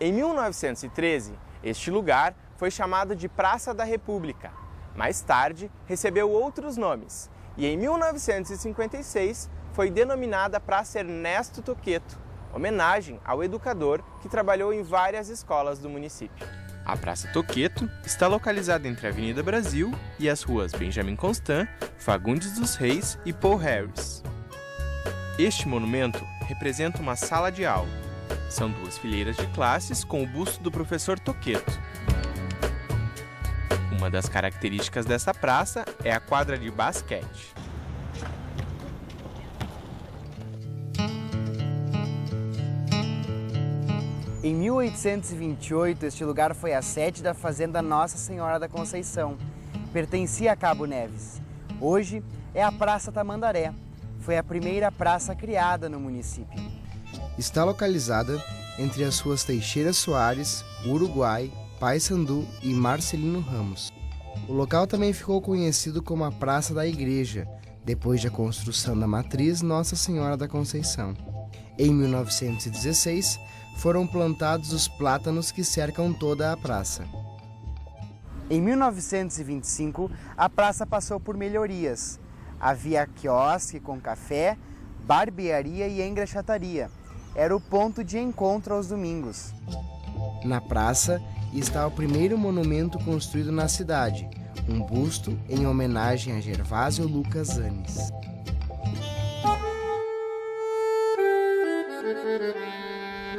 Em 1913, este lugar foi chamado de Praça da República. Mais tarde, recebeu outros nomes e em 1956 foi denominada Praça Ernesto Toqueto, homenagem ao educador que trabalhou em várias escolas do município. A Praça Toqueto está localizada entre a Avenida Brasil e as ruas Benjamin Constant, Fagundes dos Reis e Paul Harris. Este monumento representa uma sala de aula. São duas fileiras de classes com o busto do professor Toqueto. Uma das características dessa praça é a quadra de basquete. Em 1828, este lugar foi a sede da Fazenda Nossa Senhora da Conceição. Pertencia a Cabo Neves. Hoje é a Praça Tamandaré. Foi a primeira praça criada no município. Está localizada entre as ruas Teixeira Soares, Uruguai, Paissandu e Marcelino Ramos. O local também ficou conhecido como a Praça da Igreja, depois da construção da matriz Nossa Senhora da Conceição. Em 1916, foram plantados os plátanos que cercam toda a praça. Em 1925, a praça passou por melhorias. Havia quiosque com café, barbearia e engraxataria. Era o ponto de encontro aos domingos. Na praça está o primeiro monumento construído na cidade, um busto em homenagem a Gervásio Lucas Anes.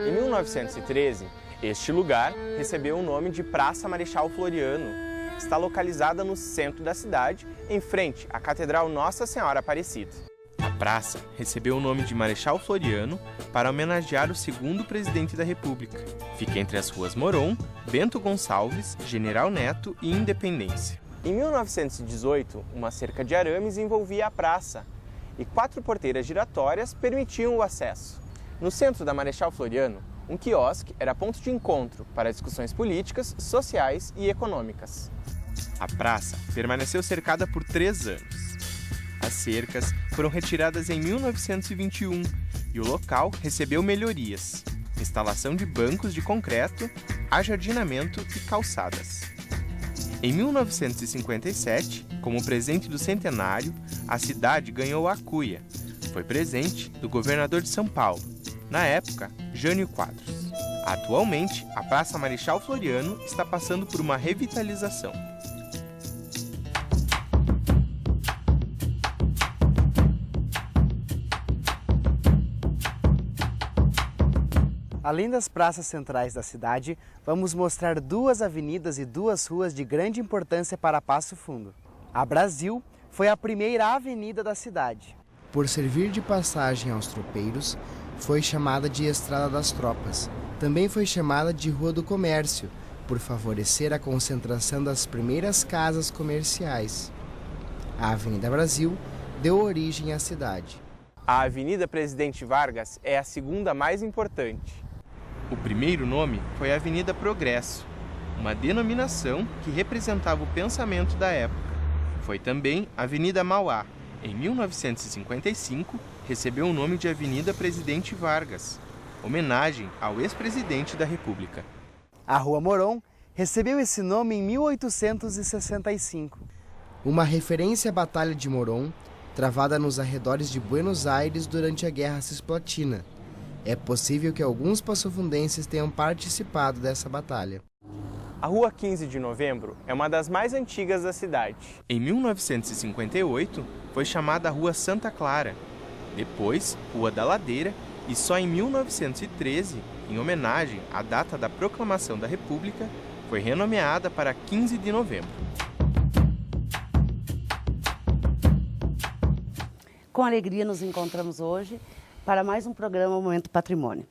Em 1913, este lugar recebeu o nome de Praça Marechal Floriano. Está localizada no centro da cidade, em frente à Catedral Nossa Senhora Aparecida. A praça recebeu o nome de Marechal Floriano para homenagear o segundo presidente da República. Fica entre as ruas Moron, Bento Gonçalves, General Neto e Independência. Em 1918, uma cerca de arames envolvia a praça e 4 porteiras giratórias permitiam o acesso. No centro da Marechal Floriano, um quiosque era ponto de encontro para discussões políticas, sociais e econômicas. A praça permaneceu cercada por 3 anos. As cercas foram retiradas em 1921 e o local recebeu melhorias, instalação de bancos de concreto, ajardinamento e calçadas. Em 1957, como presente do centenário, a cidade ganhou a cuia. Foi presente do governador de São Paulo, na época, Jânio Quadros. Atualmente, a Praça Marechal Floriano está passando por uma revitalização. Além das praças centrais da cidade, vamos mostrar 2 avenidas e 2 ruas de grande importância para Passo Fundo. A Brasil foi a primeira avenida da cidade. Por servir de passagem aos tropeiros, foi chamada de Estrada das Tropas. Também foi chamada de Rua do Comércio, por favorecer a concentração das primeiras casas comerciais. A Avenida Brasil deu origem à cidade. A Avenida Presidente Vargas é a segunda mais importante. O primeiro nome foi Avenida Progresso, uma denominação que representava o pensamento da época. Foi também Avenida Mauá. Em 1955, recebeu o nome de Avenida Presidente Vargas, homenagem ao ex-presidente da República. A Rua Moron recebeu esse nome em 1865. Uma referência à Batalha de Moron, travada nos arredores de Buenos Aires durante a Guerra Cisplatina. É possível que alguns passofundenses tenham participado dessa batalha. A Rua 15 de Novembro é uma das mais antigas da cidade. Em 1958, foi chamada Rua Santa Clara, depois Rua da Ladeira e só em 1913, em homenagem à data da proclamação da República, foi renomeada para 15 de novembro. Com alegria nos encontramos hoje para mais um programa Momento Patrimônio.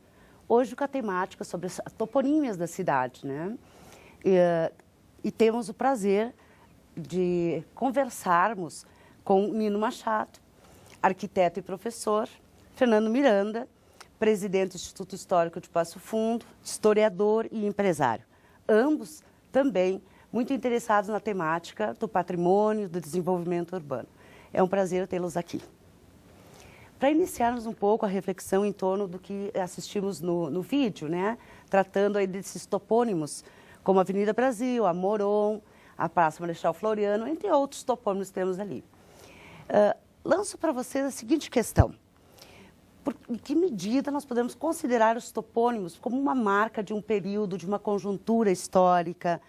Hoje com a temática sobre as toponímias da cidade, né? E temos o prazer de conversarmos com Nino Machado, arquiteto e professor, Fernando Miranda, presidente do Instituto Histórico de Passo Fundo, historiador e empresário. Ambos também muito interessados na temática do patrimônio, do desenvolvimento urbano. É um prazer tê-los aqui. para iniciarmos um pouco a reflexão em torno do que assistimos no vídeo, né? Tratando aí desses topônimos, como a Avenida Brasil, a Moron, a Praça Marechal Floriano, entre outros topônimos que temos ali. Lanço para vocês a seguinte questão. Em que medida nós podemos considerar os topônimos como uma marca de um período, de uma conjuntura histórica,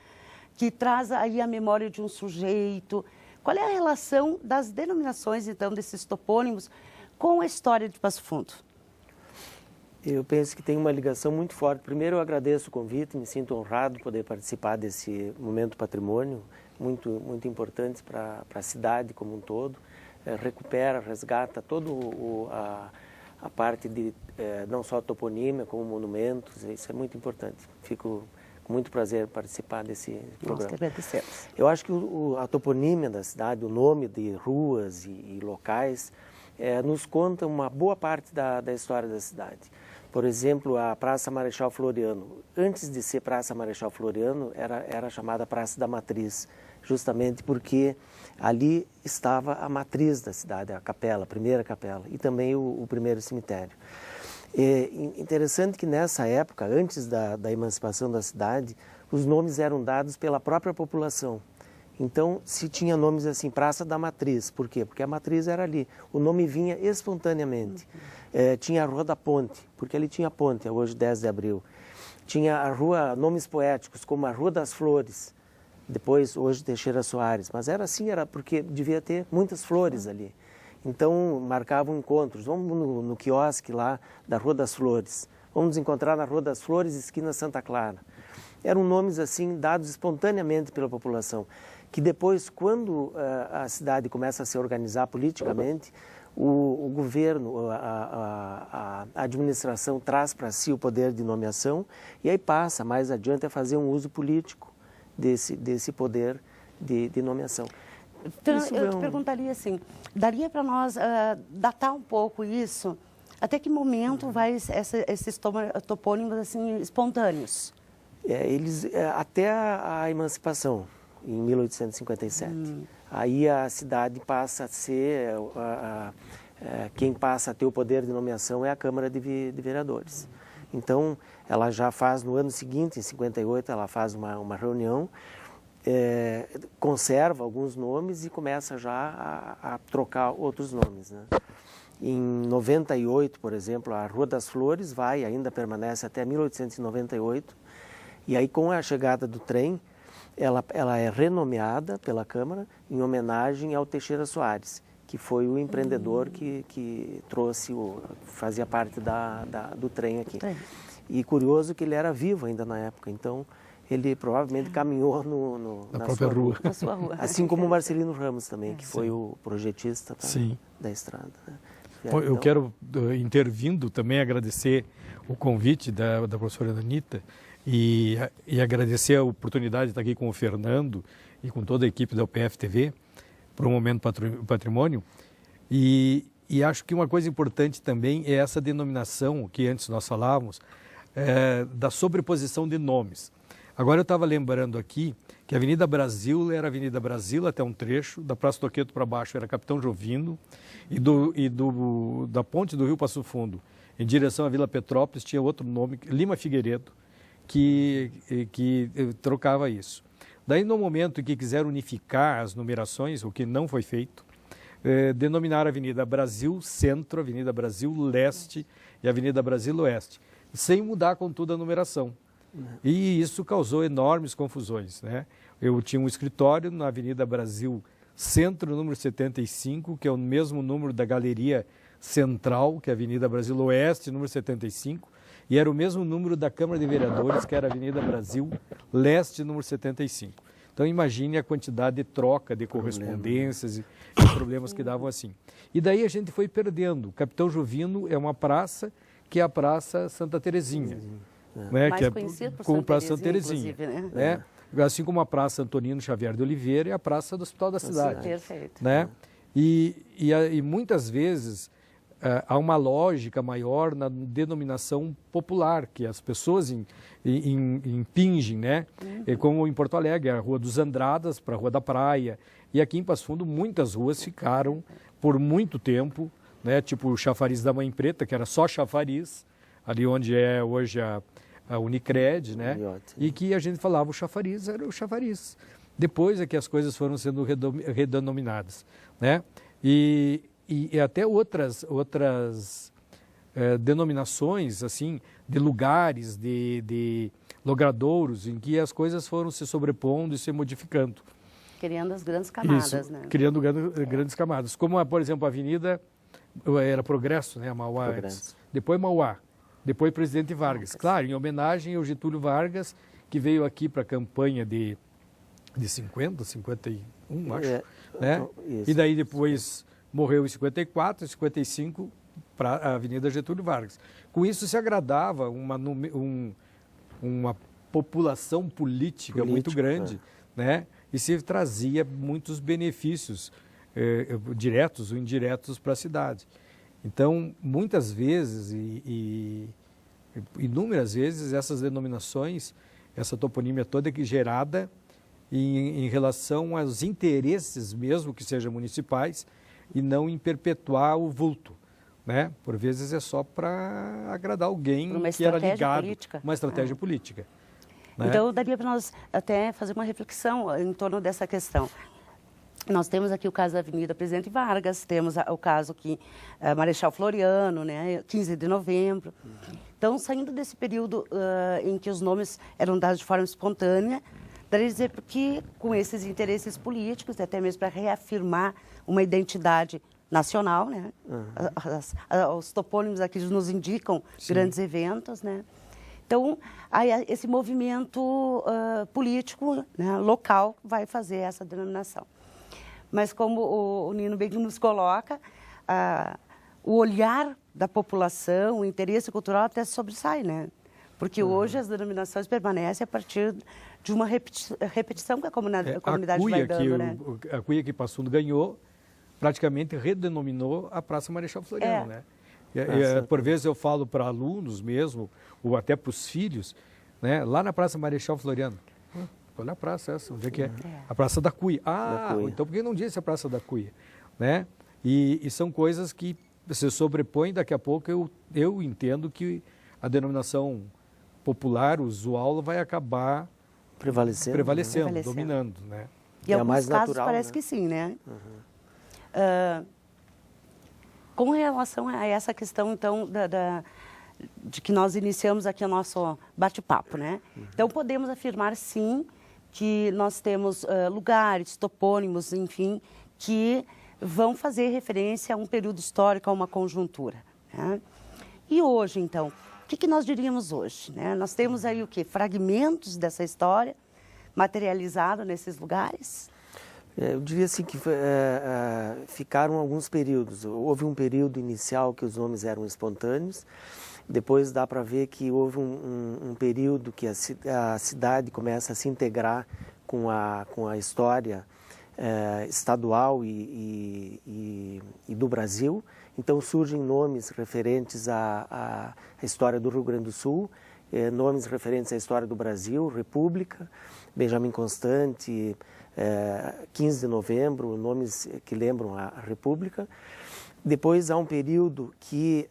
que traz aí a memória de um sujeito? Qual é a relação das denominações, então, desses topônimos com a história de Passo Fundo? Eu penso que tem uma ligação muito forte. Primeiro, eu agradeço o convite, me sinto honrado de poder participar desse momento patrimônio, muito importante para a cidade como um todo. Recupera, resgata toda a parte de não só toponímia, como monumentos, isso é muito importante. Fico com muito prazer em participar desse programa. Nós que agradecemos. Eu acho que a toponímia da cidade, o nome de ruas e locais, nos conta uma boa parte da história da cidade. Por exemplo, a Praça Marechal Floriano. Antes de ser Praça Marechal Floriano, era chamada Praça da Matriz, justamente porque ali estava a matriz da cidade, a capela, a primeira capela, e também o primeiro cemitério. É interessante que nessa época, antes da emancipação da cidade, os nomes eram dados pela própria população. Então, se tinha nomes assim, Praça da Matriz, por quê? Porque a matriz era ali, o nome vinha espontaneamente. Tinha a Rua da Ponte, porque ali tinha ponte, hoje 10 de abril. Tinha a rua, nomes poéticos, como a Rua das Flores, depois, hoje, Teixeira Soares. Mas era assim, era porque devia ter muitas flores ali. Então, marcavam encontros. Vamos no quiosque lá da Rua das Flores. Vamos nos encontrar na Rua das Flores, esquina Santa Clara. Eram nomes, assim, dados espontaneamente pela população. Que depois, quando a cidade começa a se organizar politicamente, o governo, a administração traz para si o poder de nomeação e aí passa, mais adiante, a fazer um uso político desse poder de nomeação. Então, eu te perguntaria assim, daria para nós datar um pouco isso? Até que momento vai esses topônimos assim, espontâneos? Até a emancipação, em 1857. Aí a cidade passa a ser, quem passa a ter o poder de nomeação é a Câmara de Vereadores. Então, ela já faz, no ano seguinte, em 58, ela faz uma reunião, conserva alguns nomes e começa já a trocar outros nomes, né? Em 98, por exemplo, a Rua das Flores ainda permanece até 1898, e aí com a chegada do trem, ela é renomeada pela Câmara em homenagem ao Teixeira Soares, que foi o empreendedor que trouxe, fazia parte do trem aqui. E curioso que ele era vivo ainda na época, então ele provavelmente caminhou na própria rua. Na sua rua. Assim como o Marcelino Ramos também, que foi o projetista da estrada. Né? Eu quero, intervindo, também agradecer o convite da professora Anita e agradecer a oportunidade de estar aqui com o Fernando e com toda a equipe da UPF TV para o Momento Patrimônio. E acho que uma coisa importante também é essa denominação que antes nós falávamos, da sobreposição de nomes. Agora eu estava lembrando aqui que a Avenida Brasil era Avenida Brasil até um trecho, da Praça Toqueto para baixo era Capitão Jovino e da ponte do Rio Passo Fundo em direção à Vila Petrópolis tinha outro nome, Lima Figueiredo, que trocava isso. Daí no momento em que quiseram unificar as numerações, o que não foi feito, denominar a Avenida Brasil Centro, Avenida Brasil Leste e Avenida Brasil Oeste, sem mudar contudo a numeração. E isso causou enormes confusões, né? Eu tinha um escritório na Avenida Brasil Centro, número 75, que é o mesmo número da Galeria Central, que é a Avenida Brasil Oeste, número 75, e era o mesmo número da Câmara de Vereadores, que era a Avenida Brasil Leste, número 75. Então imagine a quantidade de troca, de correspondências e problemas que davam assim. E daí a gente foi perdendo. Capitão Jovino é uma praça que é a Praça Santa Terezinha. Né, mais que conhecido por como Praça Santa Terezinha, né? Assim como a Praça Antonino Xavier de Oliveira e a Praça do Hospital da Cidade. Perfeito. Né? E muitas vezes há uma lógica maior na denominação popular, que as pessoas impingem, né? Como em Porto Alegre, a Rua dos Andradas para a Rua da Praia. E aqui em Passo Fundo, muitas ruas ficaram por muito tempo né? Tipo o chafariz da Mãe Preta, que era só chafariz, ali onde é hoje a Unicred, né? E que a gente falava o chafariz, era o chafariz. Depois é que as coisas foram sendo redenominadas, né? E até outras denominações, assim, de lugares, de logradouros, em que as coisas foram se sobrepondo e se modificando. Criando as grandes camadas, Isso, né? criando grandes camadas. Como, por exemplo, a avenida era Progresso, né? Mauá antes. Depois Mauá. Depois Presidente Vargas. Claro, em homenagem ao Getúlio Vargas, que veio aqui para a campanha de 50, 51, acho. Né? E daí depois morreu em 54, em 55, para a Avenida Getúlio Vargas. Com isso se agradava uma população política muito grande, né? E se trazia muitos benefícios diretos ou indiretos para a cidade. Então, muitas vezes e inúmeras vezes essas denominações, essa toponímia toda é gerada em relação aos interesses mesmo que sejam municipais e não em perpetuar o vulto, né? Por vezes é só para agradar alguém que era ligado, política. Uma estratégia política. Né? Então, daria para nós até fazer uma reflexão em torno dessa questão. Nós temos aqui o caso da Avenida Presidente Vargas, temos o caso aqui, Marechal Floriano, né, 15 de novembro. Então, saindo desse período em que os nomes eram dados de forma espontânea, daria dizer que com esses interesses políticos, até mesmo para reafirmar uma identidade nacional, né? Os topônimos aqui nos indicam grandes eventos, né? Então, aí, esse movimento político, né, local vai fazer essa denominação. Mas como o Nino bem nos coloca, o olhar da população, o interesse cultural até sobressai, né? Porque hoje as denominações permanecem a partir de uma repetição que a comunidade vai dando, né? A cuia que Passundo ganhou, praticamente redenominou a Praça Marechal Floriano, né? Por vezes eu falo para alunos mesmo, ou até para os filhos, né? Lá na Praça Marechal Floriano. Olha a praça essa, onde é que é? A Praça da Cuia. Então por que não disse a Praça da Cuia? Né? E são coisas que se sobrepõem, daqui a pouco eu entendo que a denominação popular, usual, vai acabar prevalecendo. Dominando. Né? E em alguns mais casos natural, parece né? que sim, né? Com relação a essa questão, então, de que nós iniciamos aqui o nosso bate-papo, né? Então, podemos afirmar, sim, que nós temos lugares, topônimos, enfim, que vão fazer referência a um período histórico, a uma conjuntura. Né? E hoje, então, o que nós diríamos hoje? Né? Nós temos aí o quê? Fragmentos dessa história materializado nesses lugares? Eu diria assim que ficaram alguns períodos. Houve um período inicial que os nomes eram espontâneos. Depois dá para ver que houve um período que a cidade começa a se integrar com a história estadual e do Brasil. Então surgem nomes referentes à história do Rio Grande do Sul, nomes referentes à história do Brasil, República, Benjamin Constant, 15 de novembro, nomes que lembram a República. Depois há um período que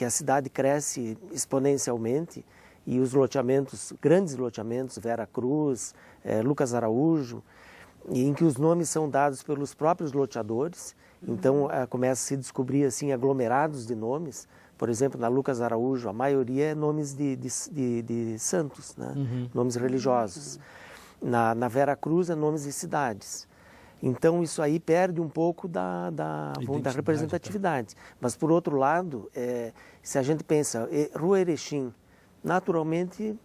a cidade cresce exponencialmente e os loteamentos, grandes loteamentos, Vera Cruz, Lucas Araújo, em que os nomes são dados pelos próprios loteadores. Então começa a se descobrir assim aglomerados de nomes. Por exemplo, na Lucas Araújo, a maioria é nomes de santos, né? Nomes religiosos. Na Vera Cruz é nomes de cidades. Então, isso aí perde um pouco da representatividade. Mas, por outro lado, se a gente pensa, Rua Erechim, naturalmente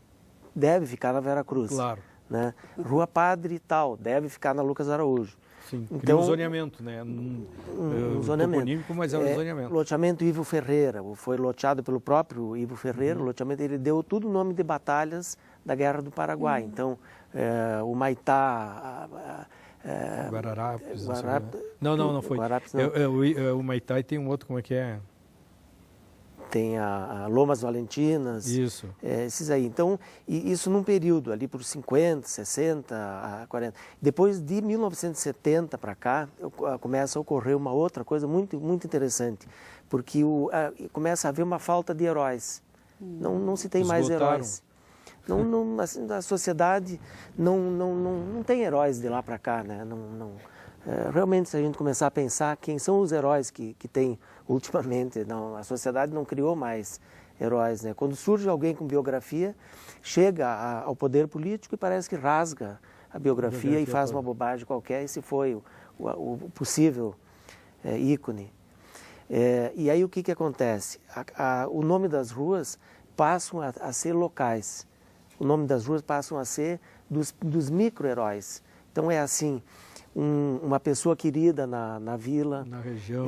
deve ficar na Vera Cruz. Claro. Né? Rua Padre tal, deve ficar na Lucas Araújo. Sim, então, um zoneamento, né? Um zoneamento. Toponímico, mas é um zoneamento. Loteamento Ivo Ferreira, foi loteado pelo próprio Ivo Ferreira, o loteamento, ele deu tudo nome de batalhas da Guerra do Paraguai. Então, o Maitá... Guararapes. Guararapes. Não foi. Guararapes, não. O Maitá e tem um outro, como é que é? tem a Lomas Valentinas. Isso. Esses aí. Então, isso num período ali por 50, 60, a 40. Depois de 1970 para cá, começa a ocorrer uma outra coisa muito, muito interessante, porque começa a haver uma falta de heróis. Não se tem mais heróis. Assim, a sociedade não tem heróis de lá para cá, né? Realmente, se a gente começar a pensar quem são os heróis que tem ultimamente, a sociedade não criou mais heróis, né? Quando surge alguém com biografia, chega ao poder político e parece que rasga a biografia e faz uma bobagem qualquer. Esse foi o possível ícone. E aí o que acontece? O nome das ruas passam a ser locais. O nome das ruas passam a ser dos micro-heróis. Então é assim, uma pessoa querida na vila, na região,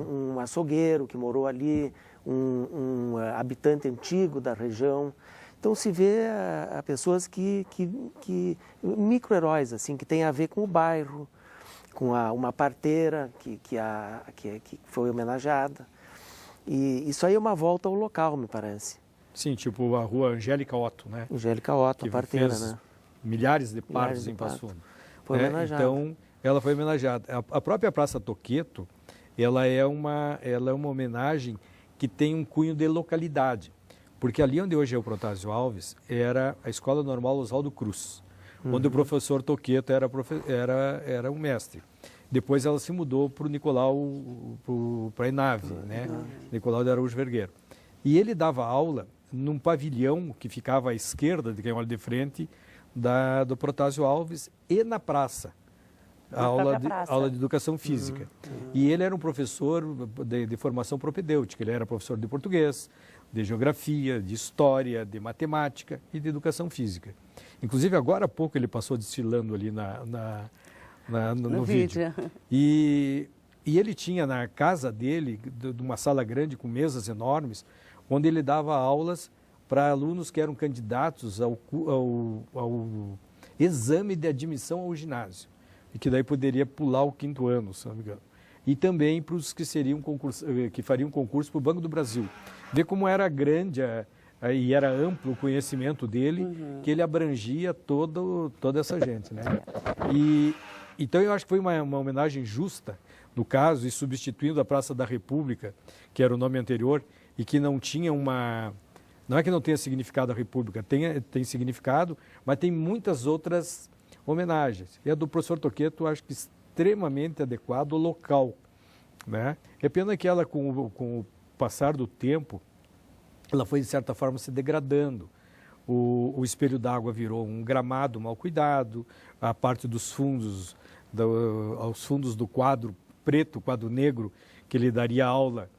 um açougueiro que morou ali, um habitante antigo da região. Então se vê a pessoas que micro-heróis, assim, que tem a ver com o bairro, com uma parteira que foi homenageada. E isso aí é uma volta ao local, me parece. Sim, tipo a rua Angélica Otto, né? Angélica Otto, a parteira, fez né? Milhares de partos em Passo Fundo. Foi homenageada. Então, ela foi homenageada. A própria Praça Toqueto, ela é uma homenagem que tem um cunho de localidade. Porque ali onde hoje é o Protásio Alves, era a Escola Normal Oswaldo Cruz, onde o professor Toqueto era um mestre. Depois ela se mudou para o Nicolau, para a Enave, né? Nicolau de Araújo Vergueiro. E ele dava aula num pavilhão que ficava à esquerda de quem olha de frente do Protásio Alves e na praça. Aula de educação física. E ele era um professor de formação propedêutica. Ele era professor de português, de geografia, de história, de matemática e de educação física. Inclusive, agora há pouco ele passou desfilando ali no vídeo. E ele tinha na casa dele, de uma sala grande com mesas enormes, onde ele dava aulas para alunos que eram candidatos ao exame de admissão ao ginásio, e que daí poderia pular o 5º ano, se não me engano. E também para os que fariam concurso para o Banco do Brasil. Vê como era grande e era amplo o conhecimento dele, que ele abrangia toda essa gente, né? Então eu acho que foi uma homenagem justa, no caso, e substituindo a Praça da República, que era o nome anterior, e que não tinha não é que não tenha significado a República, tem significado, mas tem muitas outras homenagens. E a do professor Toqueto, acho que extremamente adequado ao local, né? É pena que ela, com o passar do tempo, ela foi, de certa forma, se degradando. O espelho d'água virou um gramado mal cuidado, a parte dos fundos, aos fundos do quadro preto, quadro negro, que ele daria aula,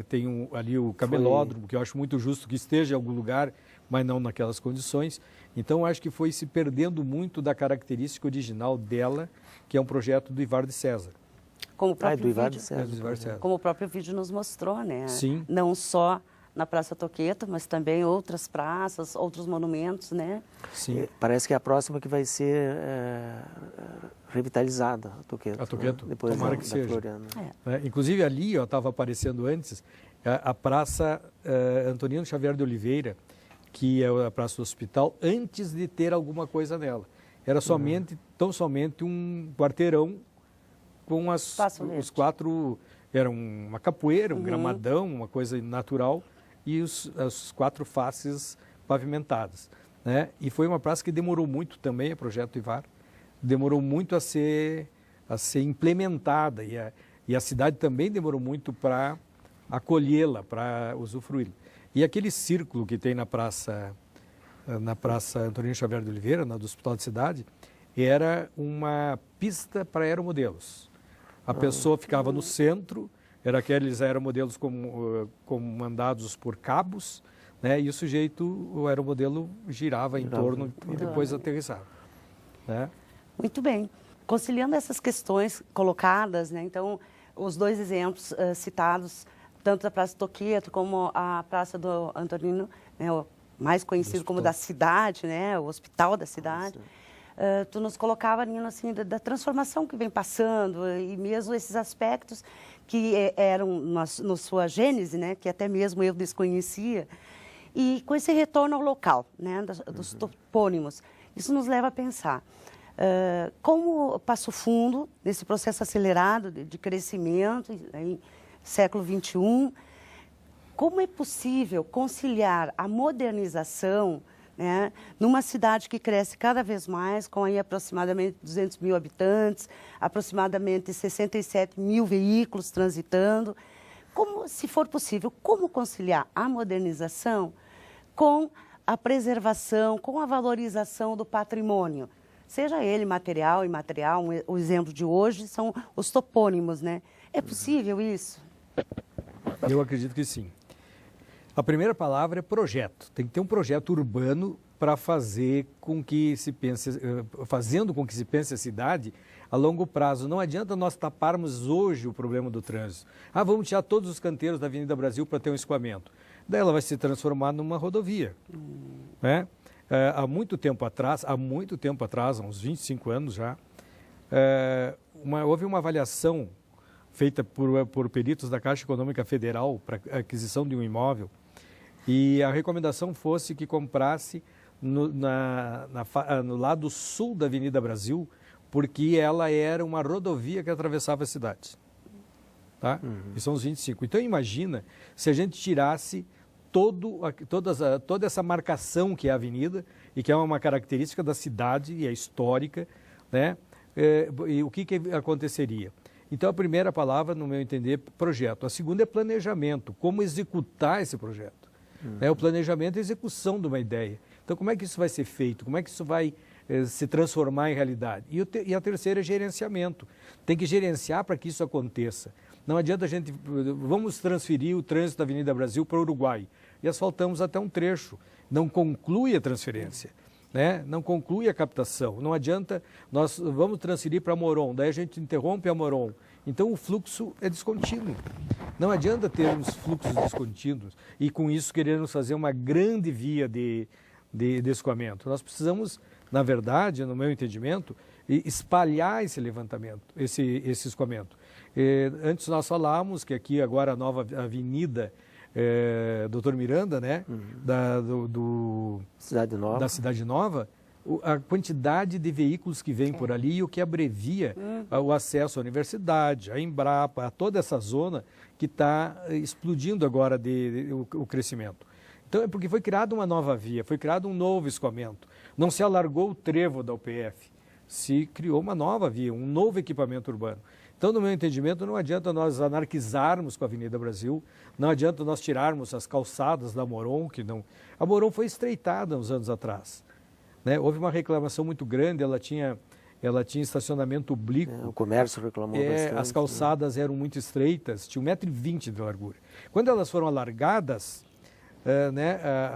tem ali o camelódromo, que eu acho muito justo que esteja em algum lugar, mas não naquelas condições. Então, acho que foi se perdendo muito da característica original dela, que é um projeto do Ivar de César. Como o próprio Ivar de vídeo, César. como o próprio vídeo nos mostrou, né? Sim. Não só na Praça Toqueto, mas também outras praças, outros monumentos, né? Sim. Parece que é a próxima que vai ser revitalizada, a Toqueto. A Toqueto, né? Depois tomara que seja. Floriano. Inclusive ali, estava aparecendo antes, a Praça Antonino Xavier de Oliveira, que é a Praça do Hospital, antes de ter alguma coisa nela. Era tão somente um quarteirão com os 4... Era uma capoeira, um gramadão, uma coisa natural, e as 4 faces pavimentadas, né? E foi uma praça que demorou muito também, o projeto Ivar, demorou muito a ser implementada, e a cidade também demorou muito para acolhê-la, para usufruí-la. E aquele círculo que tem na Praça Antonino Xavier de Oliveira, do Hospital de Cidade, era uma pista para aeromodelos. A pessoa ficava no centro, aqueles aeromodelos comandados por cabos, né? E o aeromodelo girava em torno e depois aterrissava, né? Muito bem. Conciliando essas questões colocadas, né? Então, os 2 exemplos citados, tanto da Praça Toqueto como a Praça do Antonino, né? O mais conhecido como da cidade, né? O Hospital da Cidade. tu nos colocava, Nino, assim, da transformação que vem passando e mesmo esses aspectos que eram na sua gênese, né, que até mesmo eu desconhecia, e com esse retorno ao local, né, dos topônimos. Isso nos leva a pensar como Passo Fundo, nesse processo acelerado de crescimento, em século XXI, como é possível conciliar a modernização, né, numa cidade que cresce cada vez mais, com aí aproximadamente 200 mil habitantes, aproximadamente 67 mil veículos transitando. Como, se for possível, como conciliar a modernização com a preservação, com a valorização do patrimônio, seja ele material e imaterial. O exemplo de hoje são os topônimos, né? É possível isso? Eu acredito que sim. A primeira palavra é projeto. Tem que ter um projeto urbano para fazer com que se pense, fazendo com que se pense a cidade a longo prazo. Não adianta nós taparmos hoje o problema do trânsito. Vamos tirar todos os canteiros da Avenida Brasil para ter um escoamento. Daí ela vai se transformar numa rodovia. Né? Há muito tempo atrás, há uns 25 anos já, houve uma avaliação feita por peritos da Caixa Econômica Federal para aquisição de um imóvel, e a recomendação fosse que comprasse no lado sul da Avenida Brasil, porque ela era uma rodovia que atravessava a cidade. Tá? E são os 25. Então imagina se a gente tirasse toda essa marcação que é a avenida e que é uma característica da cidade e é histórica, né? E o que aconteceria? Então a primeira palavra, no meu entender, é projeto. A segunda é planejamento, como executar esse projeto. O planejamento é a execução de uma ideia. Então como é que isso vai ser feito? Como é que isso vai se transformar em realidade? E a terceira é gerenciamento. Tem que gerenciar para que isso aconteça. Não adianta vamos transferir o trânsito da Avenida Brasil para o Uruguai e asfaltamos até um trecho. Não conclui a transferência, né? Não conclui a captação. Não adianta, nós vamos transferir para Moron, daí a gente interrompe a Moron. Então o fluxo é descontínuo. Não adianta termos fluxos descontínuos e com isso querermos fazer uma grande via de escoamento. Nós precisamos, na verdade, no meu entendimento, espalhar esse levantamento, esse escoamento. Antes nós falávamos que aqui agora a nova avenida Doutor Miranda, né, da Cidade Nova, a quantidade de veículos que vem por ali e o que abrevia o acesso à universidade, à Embrapa, a toda essa zona que está explodindo agora o crescimento. Então é porque foi criada uma nova via, foi criado um novo escoamento. Não se alargou o trevo da UPF, se criou uma nova via, um novo equipamento urbano. Então, no meu entendimento, não adianta nós anarquizarmos com a Avenida Brasil, não adianta nós tirarmos as calçadas da Moron, que não... A Moron foi estreitada uns anos atrás, né? Houve uma reclamação muito grande, ela tinha estacionamento oblíquo. O comércio reclamou bastante. As calçadas eram muito estreitas, tinha 1,20 m de largura. Quando elas foram alargadas,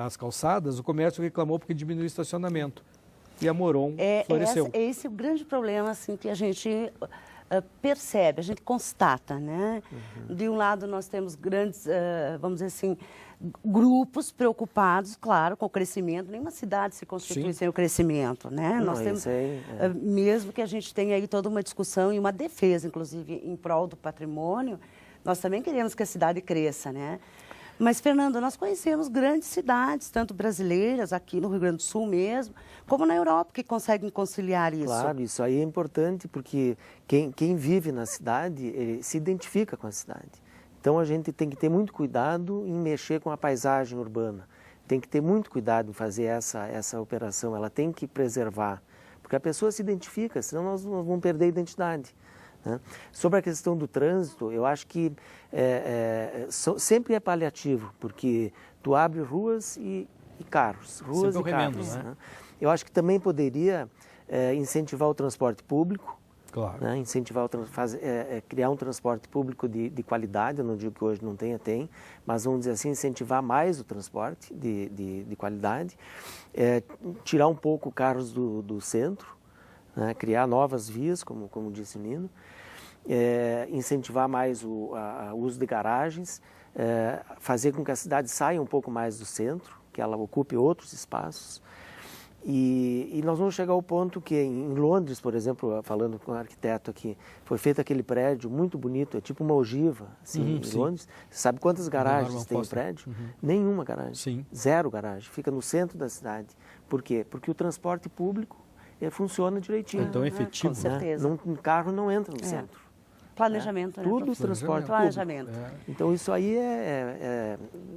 as calçadas, o comércio reclamou porque diminuiu o estacionamento. E a Moron floresceu. Esse é o grande problema assim, que a gente percebe, a gente constata, né? De um lado nós temos grandes, vamos dizer assim, grupos preocupados, claro, com o crescimento. Nenhuma cidade se constitui sem o crescimento, né? Nós temos, mesmo que a gente tenha aí toda uma discussão e uma defesa, inclusive, em prol do patrimônio, nós também queremos que a cidade cresça, né? Mas, Fernando, nós conhecemos grandes cidades, tanto brasileiras, aqui no Rio Grande do Sul mesmo, como na Europa, que conseguem conciliar isso. Claro, isso aí é importante, porque quem vive na cidade, ele se identifica com a cidade. Então, a gente tem que ter muito cuidado em mexer com a paisagem urbana. Tem que ter muito cuidado em fazer essa operação, ela tem que preservar, porque a pessoa se identifica, senão nós vamos perder a identidade. Sobre a questão do trânsito, eu acho que sempre é paliativo, porque tu abre ruas e carros, ruas sempre e carros. Né? Eu acho que também poderia incentivar o transporte público, claro. Né? Incentivar criar um transporte público de qualidade. Eu não digo que hoje não tem, mas vamos dizer assim, incentivar mais o transporte de qualidade, tirar um pouco carros do centro, né? Criar novas vias, como disse o Nino. Incentivar mais o uso de garagens, fazer com que a cidade saia um pouco mais do centro, que ela ocupe outros espaços E nós vamos chegar ao ponto que em Londres, por exemplo, falando com um arquiteto aqui, foi feito aquele prédio muito bonito, é tipo uma ogiva, assim, em sim. Londres. Você sabe quantas garagens Norman tem o Foster. prédio? Nenhuma garagem. Sim. 0 garagem. Fica no centro da cidade. Por quê? Porque o transporte público funciona direitinho. Então é efetivo, Com né? certeza. Um carro não entra no centro. Planejamento, né? Tudo transporte Planejamento. público. Então isso aí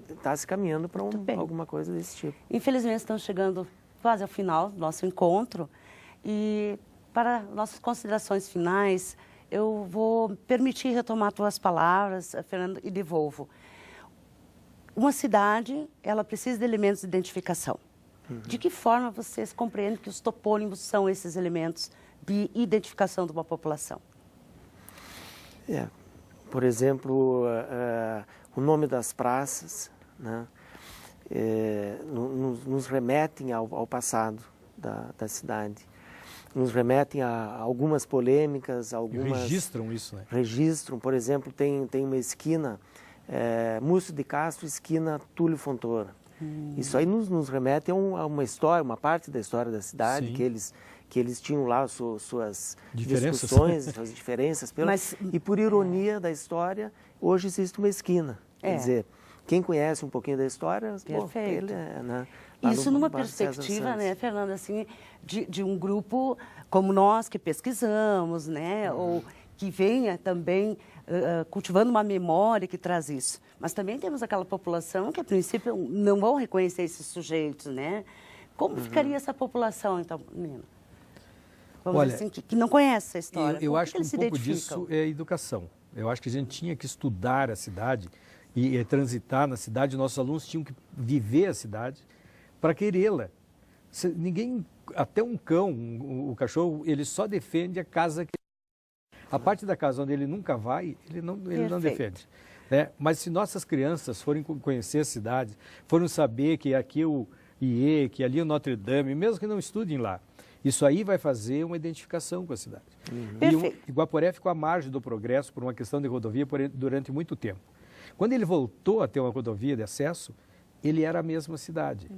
está se caminhando para bem. alguma coisa desse tipo. Infelizmente, estamos chegando quase ao final do nosso encontro e para nossas considerações finais, eu vou permitir retomar tuas palavras, Fernando, e devolvo. Uma cidade, ela precisa de elementos de identificação. De que forma vocês compreendem que os topônimos são esses elementos de identificação de uma população? Por exemplo, o nome das praças, né? Nos remetem ao passado da cidade, nos remetem a algumas polêmicas, algumas... Registram isso, né? Registram, por exemplo, tem uma esquina, Múcio de Castro, esquina Túlio Fontoura. Isso aí nos remete a uma história, uma parte da história da cidade, Sim. que eles tinham lá suas Diferenças. discussões, suas diferenças. E por ironia da história, hoje existe uma esquina. Quer dizer, quem conhece um pouquinho da história, Perfeito. né, Isso numa Bairro César perspectiva, Santos. né, Fernanda, assim, de um grupo como nós que pesquisamos, né, ou que venha também cultivando uma memória que traz isso. Mas também temos aquela população que, a princípio, não vão reconhecer esses sujeitos, né? Como ficaria essa população, então, Nino? Vamos Olha, dizer assim, que não conhece essa história. Eu Como acho que um eles se pouco identificam? disso é educação. Eu acho que a gente tinha que estudar a cidade e transitar na cidade. Nossos alunos tinham que viver a cidade para querê-la. Ninguém, até um cão, o cachorro, ele só defende a casa que... A parte da casa onde ele nunca vai, ele não defende. Né? Mas se nossas crianças forem conhecer a cidade, forem saber que aqui é o IE, que ali é o Notre Dame, mesmo que não estudem lá, isso aí vai fazer uma identificação com a cidade. E o Guaporé ficou à margem do progresso por uma questão de rodovia durante muito tempo. Quando ele voltou a ter uma rodovia de acesso, ele era a mesma cidade.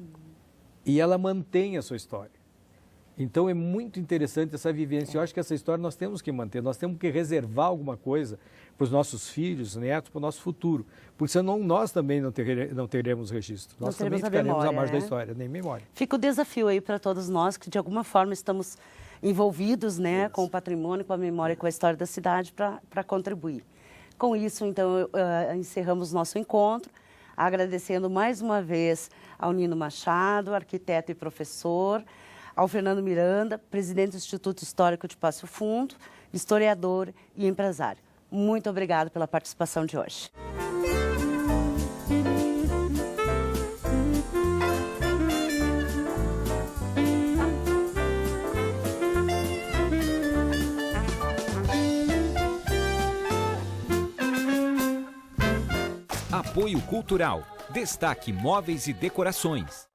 E ela mantém a sua história. Então é muito interessante essa vivência. Eu acho que essa história nós temos que manter, nós temos que reservar alguma coisa para os nossos filhos, netos, para o nosso futuro. Porque senão nós também não teremos registro. Nós também ficaremos à margem da história, nem memória. Fica o desafio aí para todos nós que de alguma forma estamos envolvidos, né, com o patrimônio, com a memória, com a história da cidade para contribuir. Com isso, então, encerramos nosso encontro, agradecendo mais uma vez ao Nino Machado, arquiteto e professor, ao Fernando Miranda, presidente do Instituto Histórico de Passo Fundo, historiador e empresário. Muito obrigado pela participação de hoje. Apoio Cultural. Destaque Móveis e Decorações.